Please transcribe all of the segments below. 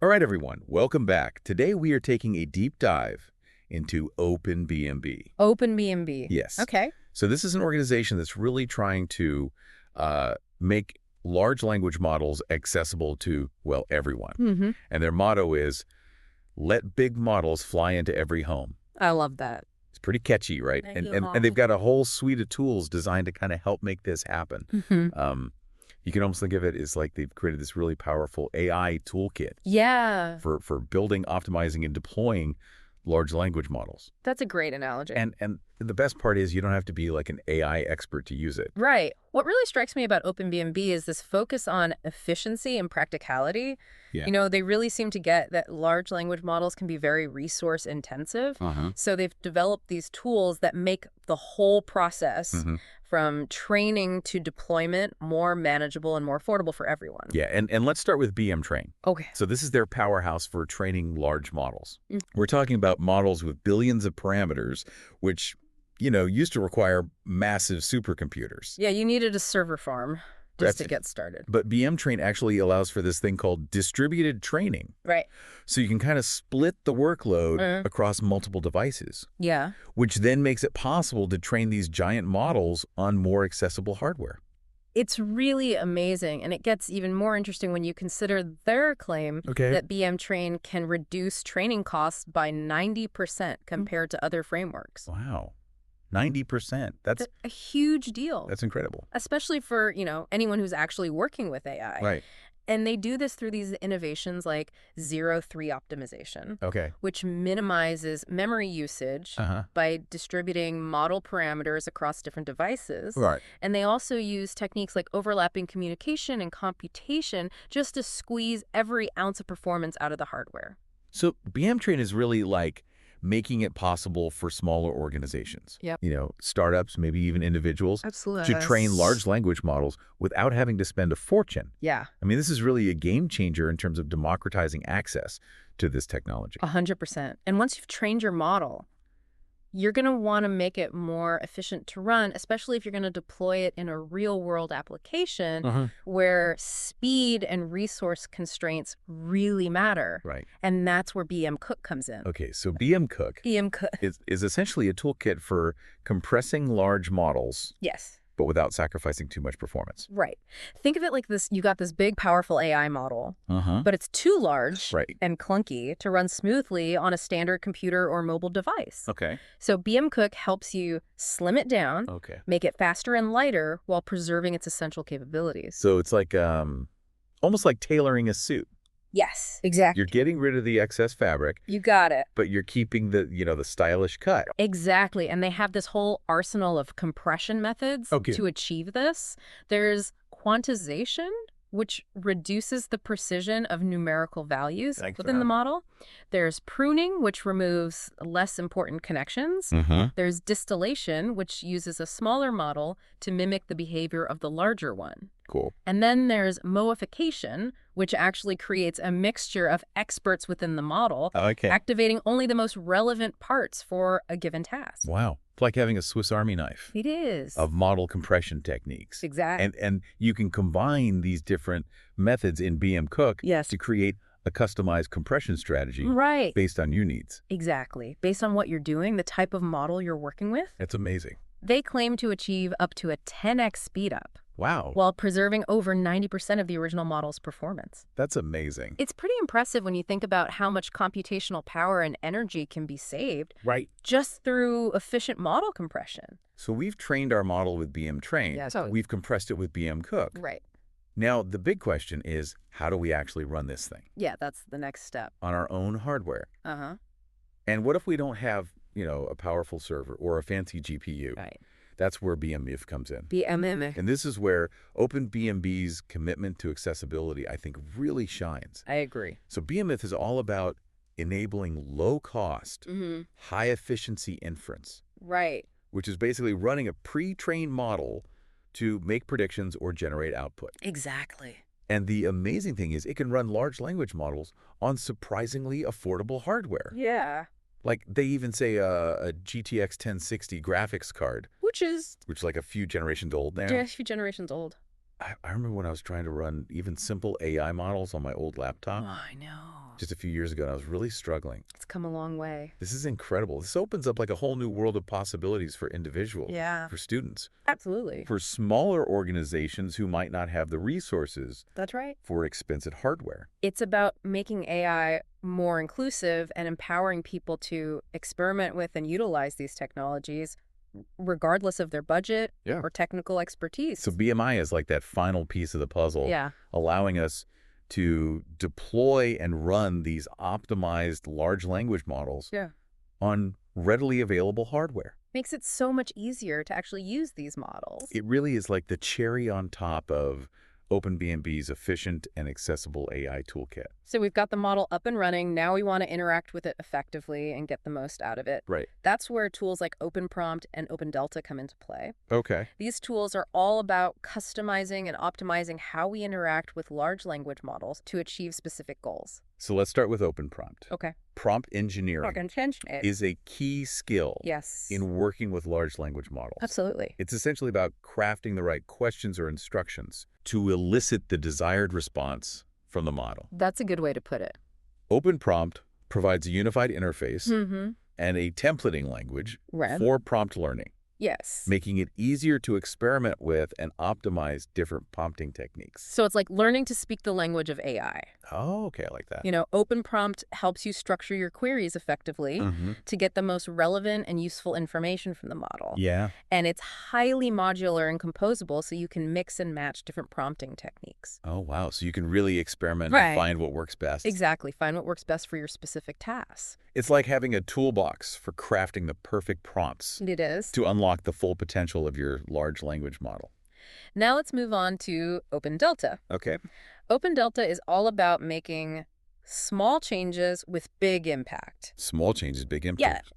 All right, everyone, welcome back. Today we are taking a deep dive into OpenBMB. OpenBMB. Yes. Okay. So this is an organization that's really trying to make large language models accessible to, well, everyone. Mm-hmm. And their motto is, let big models fly into every home. I love that. It's pretty catchy, right? Thank And, you, and, Mom. and they've got a whole suite of tools designed to kind of help make this happen. Mm-hmm. You can almost think of it as like they've created this really powerful AI toolkit Yeah, for building, optimizing, and deploying large language models. that's a great analogy. And the best part is you don't have to be like an AI expert to use it. Right. What really strikes me about OpenBMB is this focus on efficiency and practicality. Yeah. They really seem to get that large language models can be very resource intensive. Uh-huh. So they've developed these tools that make the whole process from training to deployment more manageable and more affordable for everyone. Yeah, and let's start with BM Train. Okay. So this is their powerhouse for training large models. We're talking about models with billions of parameters, which, used to require massive supercomputers. Yeah, you needed a server farm just That's to get started. But BM Train actually allows for this thing called distributed training. Right. So you can kind of split the workload across multiple devices, Yeah. which then makes it possible to train these giant models on more accessible hardware. It's really amazing, and it gets even more interesting when you consider their claim that BM Train can reduce training costs by 90% compared to other frameworks. Wow. 90%. That's A huge deal, incredible. especially for, anyone who's actually working with AI. Right. And they do this through these innovations like 0-3 optimization, Okay. which minimizes memory usage by distributing model parameters across different devices. Right. And they also use techniques like overlapping communication and computation just to squeeze every ounce of performance out of the hardware. So BM Train is really like making it possible for smaller organizations. Yep. Startups, maybe even individuals, Absolutely. to train large language models without having to spend a fortune. Yeah, I mean, this is really a game changer in terms of democratizing access to this technology. 100%. And once you've trained your model, you're going to want to make it more efficient to run, especially if you're going to deploy it in a real-world application where speed and resource constraints really matter. Right. And that's where BM Cook comes in. Okay, so BM Cook BM Cook. is essentially a toolkit for compressing large models, Yes. but without sacrificing too much performance. Right. Think of it like this. You got this big, powerful AI model, but it's too large and clunky to run smoothly on a standard computer or mobile device. Okay. So BM Cook helps you slim it down, make it faster and lighter while preserving its essential capabilities. So it's like almost like tailoring a suit. Yes, exactly. You're getting rid of the excess fabric, You got it. but you're keeping the stylish cut. Exactly. And they have this whole arsenal of compression methods to achieve this. There's quantization, which reduces the precision of numerical values within the model. There's pruning, which removes less important connections. There's distillation, which uses a smaller model to mimic the behavior of the larger one. Cool. And then there's moification, which actually creates a mixture of experts within the model, activating only the most relevant parts for a given task. Wow. It's like having a Swiss Army knife It is. of model compression techniques. Exactly. And you can combine these different methods in BM Cook to create a customized compression strategy based on your needs. Exactly. Based on what you're doing, the type of model you're working with. That's amazing. They claim to achieve up to a 10x speed up Wow. while preserving over 90% of the original model's performance. That's amazing. It's pretty impressive when you think about how much computational power and energy can be saved just through efficient model compression. So we've trained our model with BM Train. Yeah, totally. We've compressed it with BM Cook. Right. Now, the big question is, how do we actually run this thing? Yeah, that's the next step. On our own hardware. And what if we don't have, a powerful server or a fancy GPU? Right. That's where BMIF comes in. BMM. And this is where OpenBMB's commitment to accessibility, I think, really shines. I agree. So BMIF is all about enabling low-cost, high-efficiency inference, Right. which is basically running a pre-trained model to make predictions or generate output. Exactly. And the amazing thing is it can run large language models on surprisingly affordable hardware. Yeah. Like they even say a GTX 1060 graphics card, Which is which is like a few generations old now. just a few generations old. I remember when I was trying to run even simple AI models on my old laptop. Oh, I know. Just a few years ago, and I was really struggling. It's come a long way. This is incredible. This opens up like a whole new world of possibilities for individuals, Yeah. for students. Absolutely. For smaller organizations who might not have the resources. That's right. For expensive hardware. It's about making AI more inclusive and empowering people to experiment with and utilize these technologies regardless of their budget or technical expertise. So BMI is like that final piece of the puzzle, allowing us to deploy and run these optimized large language models on readily available hardware. Makes it so much easier to actually use these models. It really is like the cherry on top of OpenBMB's efficient and accessible AI toolkit. So we've got the model up and running. Now we want to interact with it effectively and get the most out of it. Right. That's where tools like OpenPrompt and OpenDelta come into play. Okay. These tools are all about customizing and optimizing how we interact with large language models to achieve specific goals. So let's start with OpenPrompt. Okay. Prompt engineering is a key skill in working with large language models. Absolutely. It's essentially about crafting the right questions or instructions to elicit the desired response from the model. That's a good way to put it. OpenPrompt provides a unified interface and a templating language for prompt learning. Yes. Making it easier to experiment with and optimize different prompting techniques. So it's like learning to speak the language of AI. Oh, okay. I like that. You know, OpenPrompt helps you structure your queries effectively to get the most relevant and useful information from the model. Yeah. And it's highly modular and composable, so you can mix and match different prompting techniques. Oh, wow. So you can really experiment and find what works best. Exactly. Find what works best for your specific tasks. It's like having a toolbox for crafting the perfect prompts. It is. To unlock the full potential of your large language model. Now let's move on to OpenDelta. Okay. OpenDelta is all about making small changes with big impact. Small changes, big impact.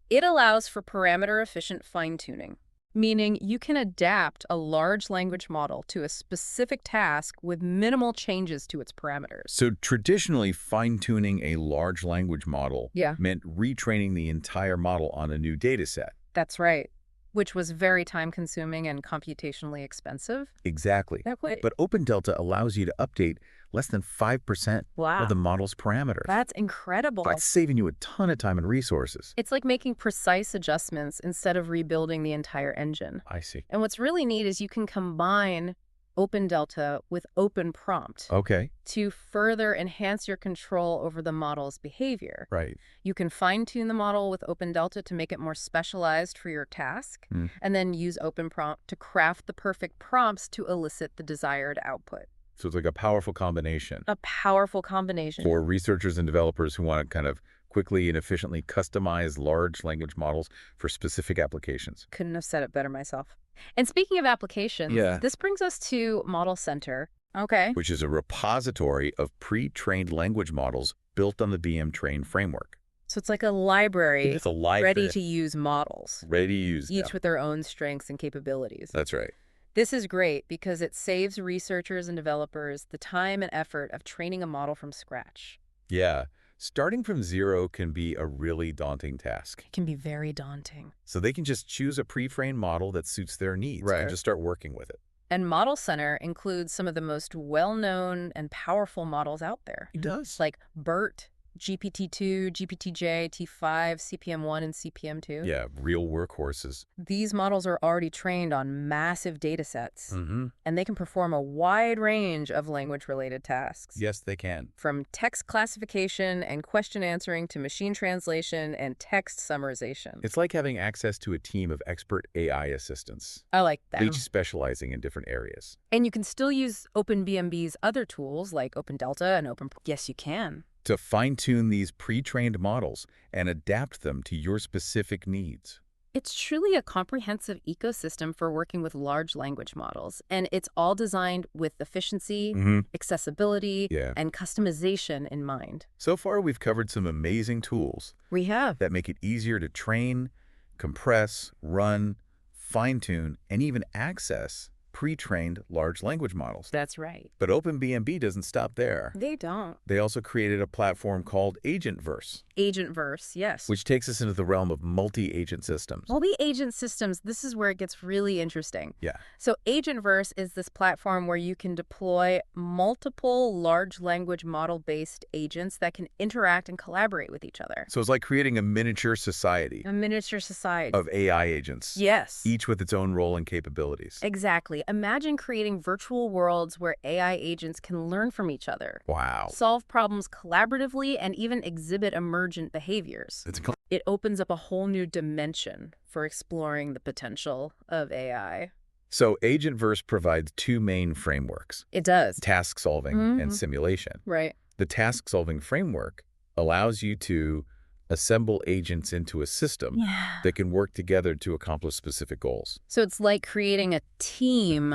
Yeah. It allows for parameter-efficient fine-tuning, meaning you can adapt a large language model to a specific task with minimal changes to its parameters. So traditionally, fine-tuning a large language model meant retraining the entire model on a new data set. That's right, which was very time-consuming and computationally expensive. Exactly. But OpenDelta allows you to update less than 5% of the model's parameters. That's incredible. That's saving you a ton of time and resources. It's like making precise adjustments instead of rebuilding the entire engine. I see. And what's really neat is you can combine OpenDelta with OpenPrompt to further enhance your control over the model's behavior. Right. You can fine-tune the model with OpenDelta to make it more specialized for your task, and then use OpenPrompt to craft the perfect prompts to elicit the desired output. So it's like a powerful combination. A powerful combination. For researchers and developers who want to kind of quickly and efficiently customize large language models for specific applications. Couldn't have said it better myself. And speaking of applications, this brings us to Model Center. Okay. Which is a repository of pre-trained language models built on the BM-Train framework. So it's like a library, it's a library ready to use models. Ready to use, each with their own strengths and capabilities. That's right. This is great because it saves researchers and developers the time and effort of training a model from scratch. Yeah. Starting from zero can be a really daunting task. It can be very daunting. So they can just choose a pre-trained model that suits their needs and just start working with it. And Model Center includes some of the most well-known and powerful models out there. It does. Like BERT, GPT-2, GPT-J, T5, CPM-1, and CPM-2. Yeah, real workhorses. These models are already trained on massive data sets, and they can perform a wide range of language-related tasks. Yes, they can. From text classification and question answering to machine translation and text summarization. It's like having access to a team of expert AI assistants. I like that. Each specializing in different areas. And you can still use OpenBMB's other tools like OpenDelta and Yes, you can. To fine-tune these pre-trained models and adapt them to your specific needs. It's truly a comprehensive ecosystem for working with large language models, and it's all designed with efficiency, accessibility, and customization in mind. So far, we've covered some amazing tools. We have. That make it easier to train, compress, run, fine-tune, and even access pre-trained large language models. That's right. But OpenBMB doesn't stop there. They don't. They also created a platform called Agentverse. Agentverse, yes. Which takes us into the realm of multi-agent systems. Multi-agent systems, this is where it gets really interesting. Yeah. So Agentverse is this platform where you can deploy multiple large language model-based agents that can interact and collaborate with each other. So it's like creating a miniature society. A miniature society. Of AI agents. Yes. Each with its own role and capabilities. Exactly. Imagine creating virtual worlds where AI agents can learn from each other. Wow. Solve problems collaboratively and even exhibit emergent behaviors. It opens up a whole new dimension for exploring the potential of AI. So Agentverse provides two main frameworks. It does. Task solving and simulation. Right. The task solving framework allows you to assemble agents into a system that can work together to accomplish specific goals. So it's like creating a team,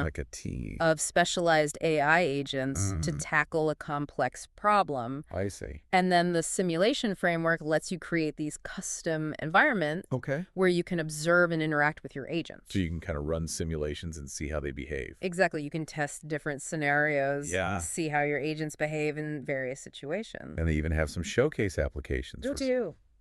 of specialized AI agents to tackle a complex problem. I see. And then the simulation framework lets you create these custom environments where you can observe and interact with your agents. So you can kind of run simulations and see how they behave. Exactly. You can test different scenarios, see how your agents behave in various situations. And they even have some showcase applications.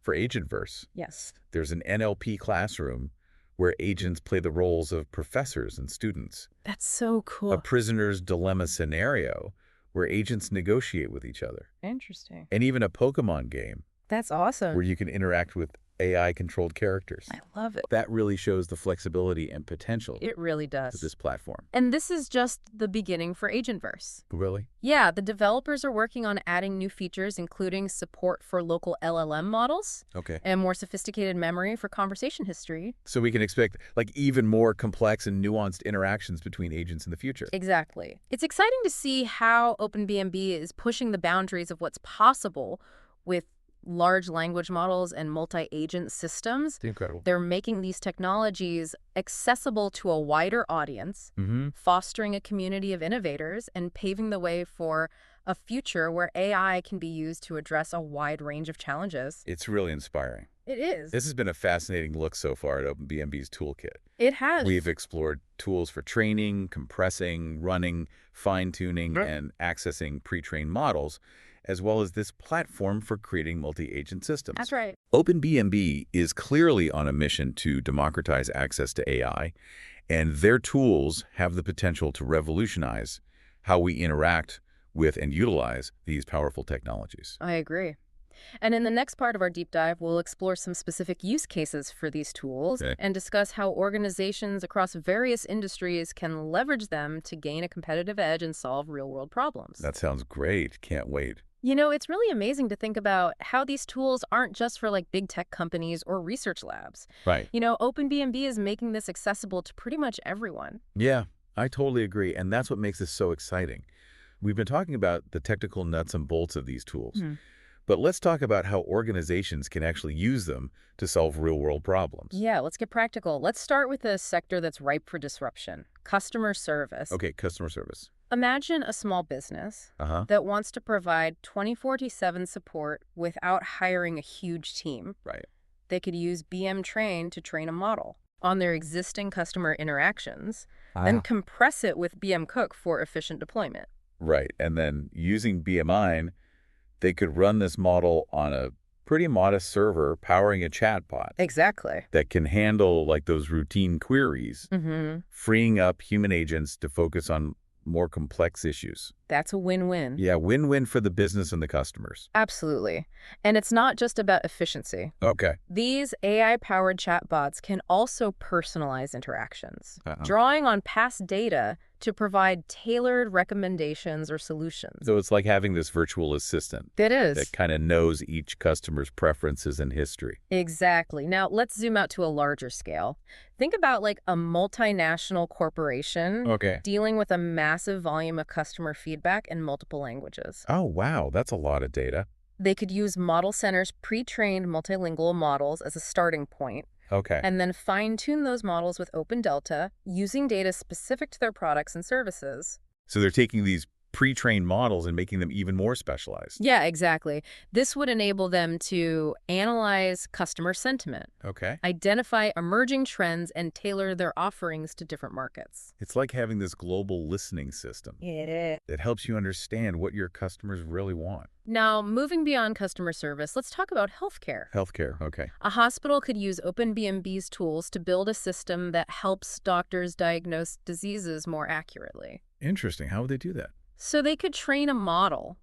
For Agentverse. Yes. There's an NLP classroom where agents play the roles of professors and students. That's so cool. A prisoner's dilemma scenario where agents negotiate with each other. Interesting. And even a Pokemon game. That's awesome. Where you can interact with AI-controlled characters. I love it. That really shows the flexibility and potential. It really does. Of this platform. And this is just the beginning for Agentverse. Really? Yeah, the developers are working on adding new features, including support for local LLM models. And more sophisticated memory for conversation history. So we can expect like even more complex and nuanced interactions between agents in the future. Exactly. It's exciting to see how OpenBMB is pushing the boundaries of what's possible with large language models and multi-agent systems. It's incredible. They're making these technologies accessible to a wider audience, fostering a community of innovators, and paving the way for a future where AI can be used to address a wide range of challenges. It's really inspiring. It is. This has been a fascinating look so far at OpenBMB's toolkit. It has. We've explored tools for training, compressing, running, fine-tuning, and accessing pre-trained models, as well as this platform for creating multi-agent systems. That's right. OpenBMB is clearly on a mission to democratize access to AI, and their tools have the potential to revolutionize how we interact with and utilize these powerful technologies. I agree. And in the next part of our deep dive, we'll explore some specific use cases for these tools and discuss how organizations across various industries can leverage them to gain a competitive edge and solve real-world problems. That sounds great. Can't wait. You know, it's really amazing to think about how these tools aren't just for like big tech companies or research labs. Right. You know, OpenBMB is making this accessible to pretty much everyone. Yeah, I totally agree. And that's what makes this so exciting. We've been talking about the technical nuts and bolts of these tools. But let's talk about how organizations can actually use them to solve real-world problems. Yeah, let's get practical. Let's start with a sector that's ripe for disruption, customer service. Okay, customer service. Imagine a small business that wants to provide 24/7 support without hiring a huge team. Right. They could use BM Train to train a model on their existing customer interactions, then compress it with BM Cook for efficient deployment. Right. And then using BMine, they could run this model on a pretty modest server powering a chatbot. Exactly. That can handle like those routine queries, freeing up human agents to focus on more complex issues. That's a win-win. Yeah, win-win for the business and the customers. Absolutely. And it's not just about efficiency. Okay. These AI-powered chatbots can also personalize interactions, drawing on past data to provide tailored recommendations or solutions. So it's like having this virtual assistant. It is. That kind of knows each customer's preferences and history. Exactly. Now, let's zoom out to a larger scale. Think about like a multinational corporation dealing with a massive volume of customer feedback in multiple languages. Oh, wow. That's a lot of data. They could use Model Center's pre-trained multilingual models as a starting point. And then fine-tune those models with Open Delta using data specific to their products and services. So they're taking these pre-trained models and making them even more specialized. Yeah, exactly. This would enable them to analyze customer sentiment, identify emerging trends, and tailor their offerings to different markets. It's like having this global listening system. It is. That helps you understand what your customers really want. Now, moving beyond customer service, let's talk about healthcare. Healthcare, okay. A hospital could use OpenBMB's tools to build a system that helps doctors diagnose diseases more accurately. Interesting. How would they do that? So they could train a model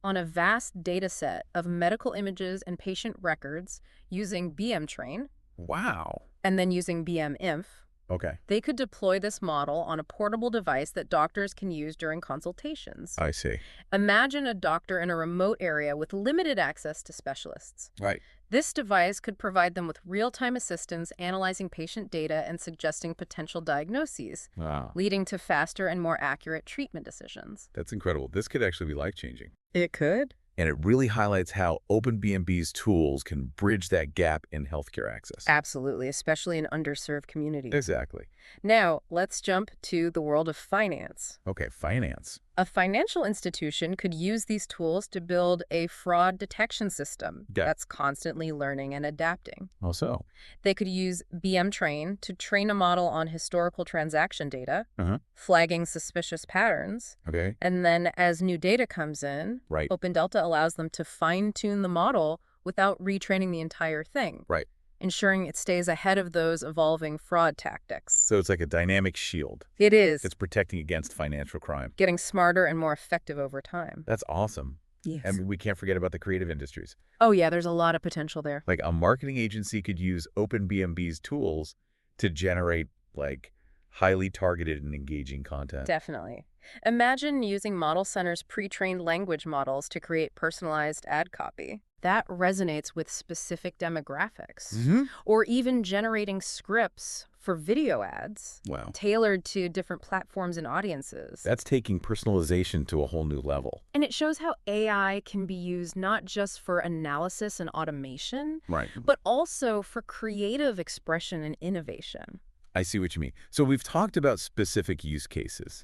on a vast data set of medical images and patient records using BM-Train. Wow. And then using BM-Inf. Okay. They could deploy this model on a portable device that doctors can use during consultations. I see. Imagine a doctor in a remote area with limited access to specialists. Right. This device could provide them with real-time assistance analyzing patient data and suggesting potential diagnoses, leading to faster and more accurate treatment decisions. That's incredible. This could actually be life-changing. It could. And it really highlights how OpenBMB's tools can bridge that gap in healthcare access. Absolutely, especially in underserved communities. Exactly. Now, let's jump to the world of finance. Okay, finance. A financial institution could use these tools to build a fraud detection system that's constantly learning and adapting. How so? They could use BM-Train to train a model on historical transaction data, flagging suspicious patterns. Okay. And then as new data comes in, OpenDelta allows them to fine-tune the model without retraining the entire thing. Right. Ensuring it stays ahead of those evolving fraud tactics. So it's like a dynamic shield. It is. It's protecting against financial crime. Getting smarter and more effective over time. That's awesome. Yes. And we can't forget about the creative industries. Oh, yeah, there's a lot of potential there. Like a marketing agency could use OpenBMB's tools to generate, like, highly targeted and engaging content. Definitely. Imagine using Model Center's pre-trained language models to create personalized ad copy. That resonates with specific demographics. Or even generating scripts for video ads tailored to different platforms and audiences. That's taking personalization to a whole new level. And it shows how AI can be used not just for analysis and automation, but also for creative expression and innovation. I see what you mean. So we've talked about specific use cases,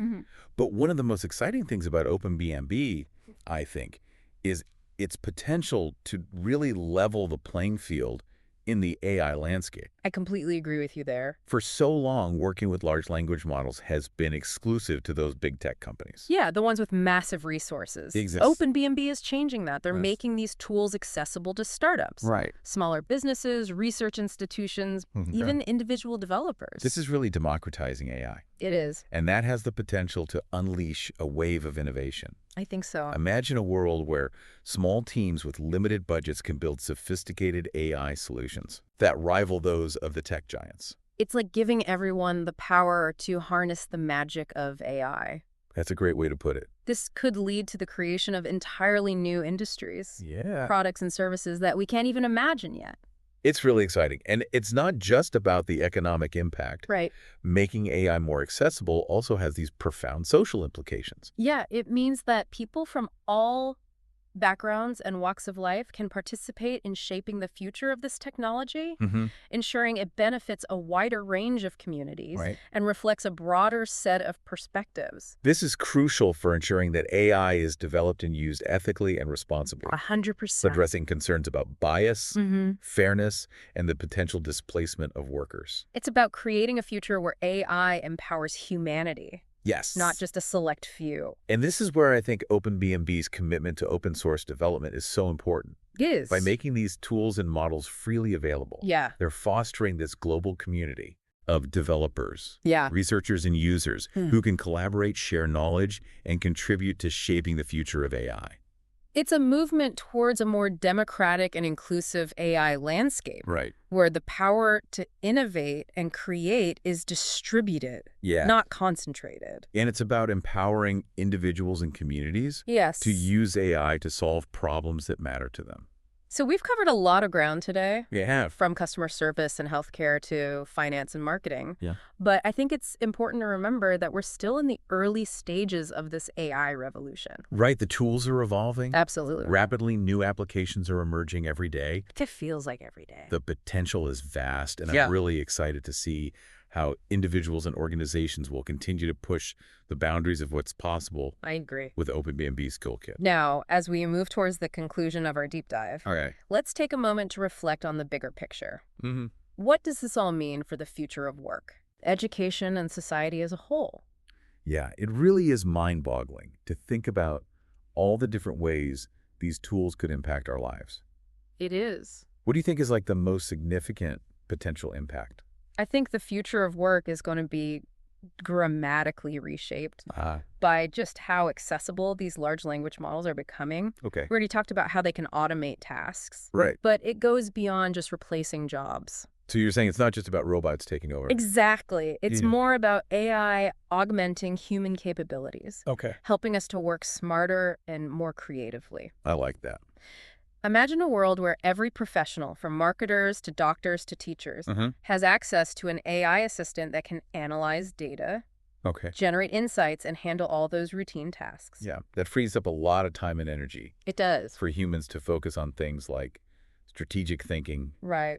but one of the most exciting things about OpenBMB, I think, is its potential to really level the playing field in the AI landscape. I completely agree with you there. For so long, working with large language models has been exclusive to those big tech companies. Yeah, the ones with massive resources. OpenBMB is changing that. They're making these tools accessible to startups, smaller businesses, research institutions, even individual developers. This is really democratizing AI. It is. And that has the potential to unleash a wave of innovation. I think so. Imagine a world where small teams with limited budgets can build sophisticated AI solutions that rival those of the tech giants. It's like giving everyone the power to harness the magic of AI. That's a great way to put it. This could lead to the creation of entirely new industries, products and services that we can't even imagine yet. It's really exciting. And it's not just about the economic impact. Making AI more accessible also has these profound social implications. Yeah, it means that people from all backgrounds and walks of life can participate in shaping the future of this technology, ensuring it benefits a wider range of communities and reflects a broader set of perspectives. This is crucial for ensuring that AI is developed and used ethically and responsibly. 100%. Addressing concerns about bias, fairness, and the potential displacement of workers. It's about creating a future where AI empowers humanity. Yes. Not just a select few. And this is where I think OpenBMB's commitment to open source development is so important. It is. By making these tools and models freely available, they're fostering this global community of developers, researchers, and users who can collaborate, share knowledge, and contribute to shaping the future of AI. It's a movement towards a more democratic and inclusive AI landscape, where the power to innovate and create is distributed, not concentrated. And it's about empowering individuals and communities to use AI to solve problems that matter to them. So we've covered a lot of ground today. Yeah. From customer service and healthcare to finance and marketing. But I think it's important to remember that we're still in the early stages of this AI revolution. Right. The tools are evolving. Absolutely. Rapidly, new applications are emerging every day. It feels like every day. The potential is vast, and I'm really excited to see how individuals and organizations will continue to push the boundaries of what's possible. I agree. With OpenBMB's toolkit. Now, as we move towards the conclusion of our deep dive, let's take a moment to reflect on the bigger picture. What does this all mean for the future of work, education, and society as a whole? Yeah, it really is mind-boggling to think about all the different ways these tools could impact our lives. It is. What do you think is like the most significant potential impact? I think the future of work is going to be grammatically reshaped by just how accessible these large language models are becoming. Okay. We already talked about how they can automate tasks. Right. But it goes beyond just replacing jobs. So you're saying it's not just about robots taking over? Exactly. It's more about AI augmenting human capabilities. Okay. Helping us to work smarter and more creatively. I like that. Imagine a world where every professional, from marketers to doctors to teachers, has access to an AI assistant that can analyze data, generate insights, and handle all those routine tasks. Yeah, that frees up a lot of time and energy. It does. For humans to focus on things like strategic thinking,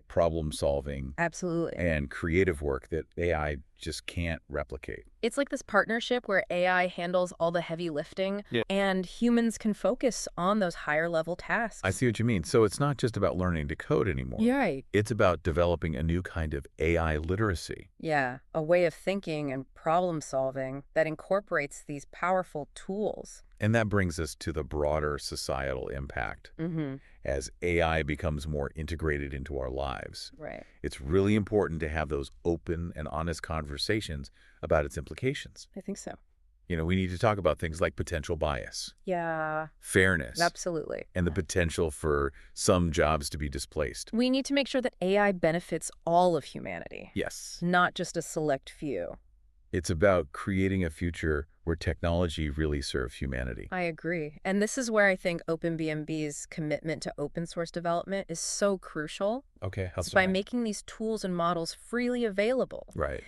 problem solving, absolutely, and creative work that AI just can't replicate. It's like this partnership where AI handles all the heavy lifting and humans can focus on those higher level tasks. I see what you mean. So it's not just about learning to code anymore. You're right. It's about developing a new kind of AI literacy. Yeah, a way of thinking and problem solving that incorporates these powerful tools. And that brings us to the broader societal impact. As AI becomes more integrated into our lives, it's really important to have those open and honest conversations about its implications. I think so. You know, we need to talk about things like potential bias. Yeah. Fairness. Absolutely. And the potential for some jobs to be displaced. We need to make sure that AI benefits all of humanity. Yes. Not just a select few. It's about creating a future where technology really serves humanity. I agree. And this is where I think OpenBMB's commitment to open source development is so crucial. Okay, how so? By making these tools and models freely available. Right.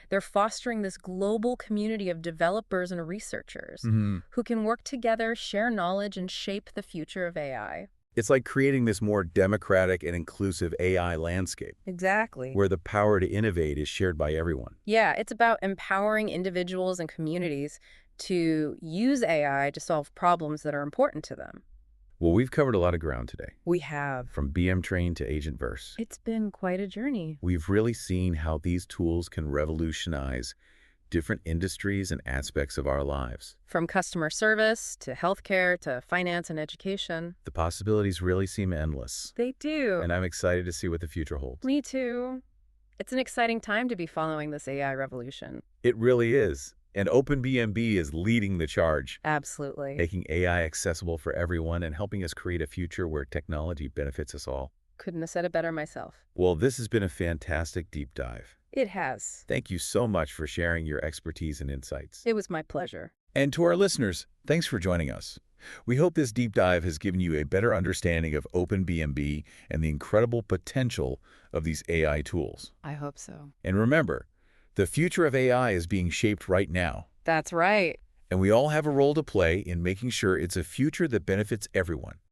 They're fostering this global community of developers and researchers who can work together, share knowledge, and shape the future of AI. It's like creating this more democratic and inclusive AI landscape. Exactly. Where the power to innovate is shared by everyone. Yeah, it's about empowering individuals and communities to use AI to solve problems that are important to them. Well, we've covered a lot of ground today. We have. From BM Train to Agentverse. It's been quite a journey. We've really seen how these tools can revolutionize different industries and aspects of our lives. From customer service to healthcare to finance and education. The possibilities really seem endless. They do. And I'm excited to see what the future holds. Me too. It's an exciting time to be following this AI revolution. It really is. And OpenBMB is leading the charge. Absolutely. Making AI accessible for everyone and helping us create a future where technology benefits us all. Couldn't have said it better myself. Well, this has been a fantastic deep dive. It has. Thank you so much for sharing your expertise and insights. It was my pleasure. And to our listeners, thanks for joining us. We hope this deep dive has given you a better understanding of OpenBMB and the incredible potential of these AI tools. I hope so. And remember, the future of AI is being shaped right now. That's right. And we all have a role to play in making sure it's a future that benefits everyone.